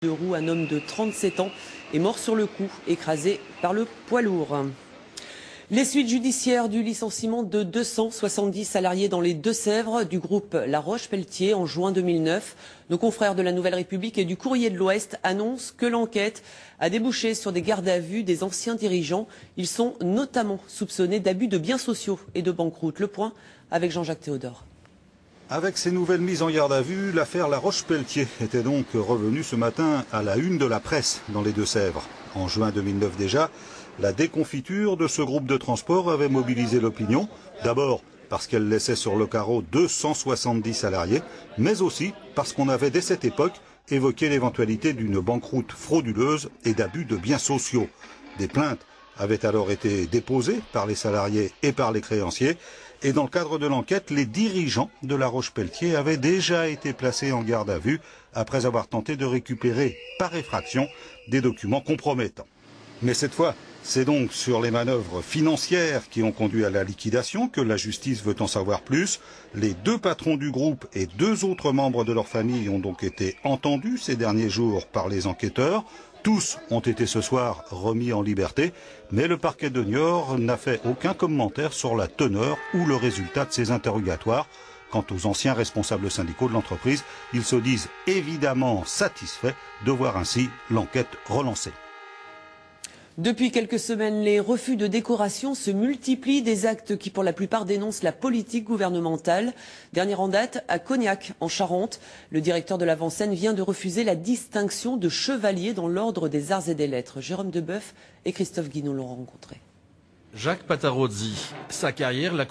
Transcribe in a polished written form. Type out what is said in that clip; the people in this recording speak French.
de roue, un homme de 37 ans est mort sur le coup, écrasé par le poids lourd. Les suites judiciaires du licenciement de 270 salariés dans les Deux-Sèvres du groupe La Roche-Pelletier en juin 2009. Nos confrères de la Nouvelle République et du Courrier de l'Ouest annoncent que l'enquête a débouché sur des gardes à vue des anciens dirigeants. Ils sont notamment soupçonnés d'abus de biens sociaux et de banqueroute. Le point avec Jean-Jacques Théodore. Avec ces nouvelles mises en garde à vue, l'affaire La Roche-Pelletier était donc revenue ce matin à la une de la presse dans les Deux-Sèvres. En juin 2009 déjà, la déconfiture de ce groupe de transport avait mobilisé l'opinion. D'abord parce qu'elle laissait sur le carreau 270 salariés, mais aussi parce qu'on avait dès cette époque évoqué l'éventualité d'une banqueroute frauduleuse et d'abus de biens sociaux. Des plaintes avaient alors été déposées par les salariés et par les créanciers. Et dans le cadre de l'enquête, les dirigeants de La Roche-Pelletier avaient déjà été placés en garde à vue après avoir tenté de récupérer par effraction des documents compromettants. Mais cette fois, c'est donc sur les manœuvres financières qui ont conduit à la liquidation que la justice veut en savoir plus. Les deux patrons du groupe et deux autres membres de leur famille ont donc été entendus ces derniers jours par les enquêteurs. Tous ont été ce soir remis en liberté, mais le parquet de Niort n'a fait aucun commentaire sur la teneur ou le résultat de ces interrogatoires. Quant aux anciens responsables syndicaux de l'entreprise, ils se disent évidemment satisfaits de voir ainsi l'enquête relancée. Depuis quelques semaines, les refus de décoration se multiplient, des actes qui pour la plupart dénoncent la politique gouvernementale. Dernière en date, à Cognac, en Charente, le directeur de l'avant-scène vient de refuser la distinction de chevalier dans l'ordre des arts et des lettres. Jérôme Deboeuf et Christophe Guinaud l'ont rencontré. Jacques Patarozzi, sa carrière l'a